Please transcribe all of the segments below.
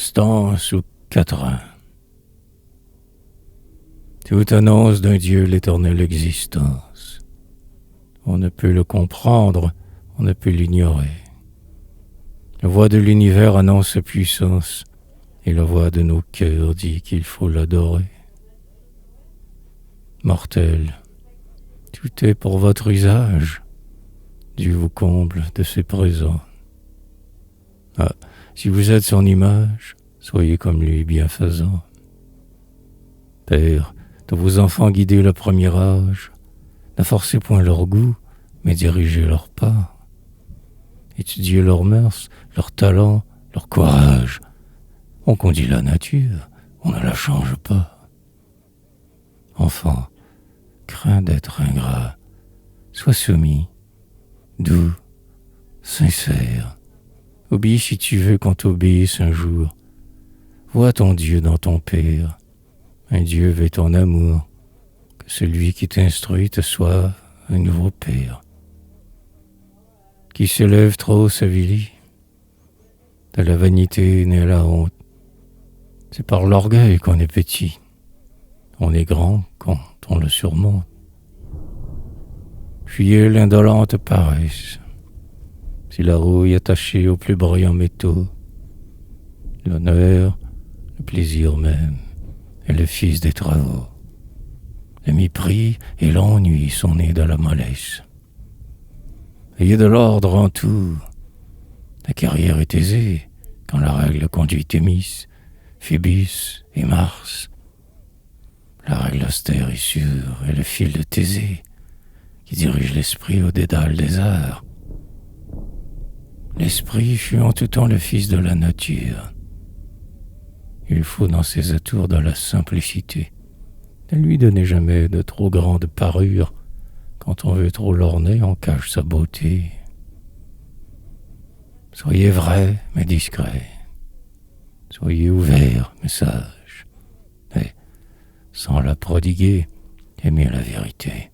substance ou quatrain. Tout annonce d'un Dieu l'éternelle existence. On ne peut le comprendre, on ne peut l'ignorer. La voix de l'univers annonce sa puissance, et la voix de nos cœurs dit qu'il faut l'adorer. Mortels, tout est pour votre usage. Dieu vous comble de ses présents. Ah, si vous êtes son image, soyez comme lui bienfaisant. Père, de vos enfants guidez le premier âge, ne forcez point leur goût, mais dirigez leurs pas. Étudiez leurs mœurs, leurs talents, leur courage. On conduit la nature, on ne la change pas. Enfant, crains d'être ingrat, sois soumis, doux, sincère. Obéis si tu veux qu'on t'obéisse un jour. Vois ton Dieu dans ton Père. Un Dieu veut ton amour. Que celui qui t'instruit te soit un nouveau Père. Qui s'élève trop s'avilit. De la vanité naît la honte. C'est par l'orgueil qu'on est petit. On est grand quand on le surmonte. Fuyez l'indolente paresse. Si la rouille attachée aux plus brillants métaux, l'honneur, le plaisir même, est le fils des travaux. Le mépris et l'ennui sont nés de la mollesse. Ayez de l'ordre en tout. La carrière est aisée quand la règle conduit Thémis, Phébus et Mars. La règle austère est sûre et le fil de Thésée qui dirige l'esprit au dédale des arts. L'esprit fut en tout temps le fils de la nature. Il faut dans ses atours de la simplicité. Ne lui donnez jamais de trop grande parure. Quand on veut trop l'orner, on cache sa beauté. Soyez vrai, mais discret. Soyez ouvert, mais sage. Et, sans la prodiguer, aimez la vérité.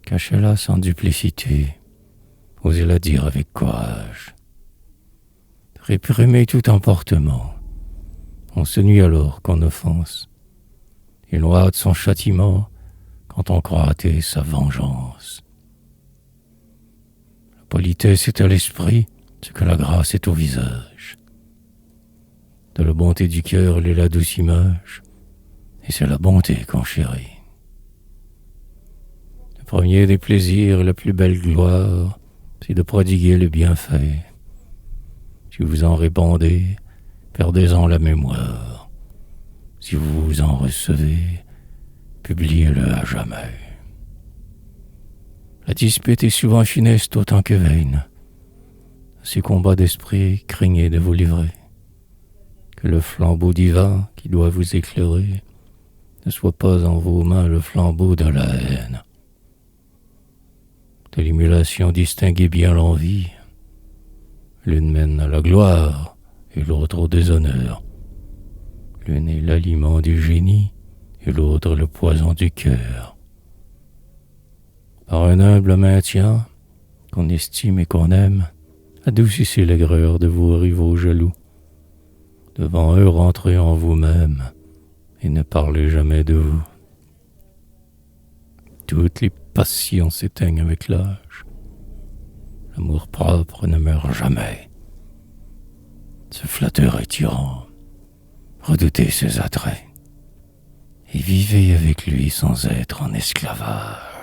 Cachez-la sans duplicité. Osez la dire avec courage. Réprimez tout emportement. On se nuit alors qu'on offense. Il noie son châtiment quand on croit hâter sa vengeance. La politesse est à l'esprit, ce que la grâce est au visage. De la bonté du cœur, elle est la douce image, et c'est la bonté qu'on chérit. Le premier des plaisirs et la plus belle gloire, c'est de prodiguer le bienfait. Si vous en répandez, perdez-en la mémoire. Si vous en recevez, publiez-le à jamais. La dispute est souvent funeste autant que vaine. À ces combats d'esprit, craignez de vous livrer. Que le flambeau divin qui doit vous éclairer ne soit pas en vos mains le flambeau de la haine. De l'émulation distinguez bien l'envie. L'une mène à la gloire et l'autre au déshonneur. L'une est l'aliment du génie et l'autre le poison du cœur. Par un humble maintien, qu'on estime et qu'on aime, adoucissez l'aigreur de vos rivaux jaloux. Devant eux, rentrez en vous-même et ne parlez jamais de vous. Toutes les passions s'éteignent avec l'âge. L'amour propre ne meurt jamais. Ce flatteur est tyran. Redoutez ses attraits et vivez avec lui sans être en esclavage.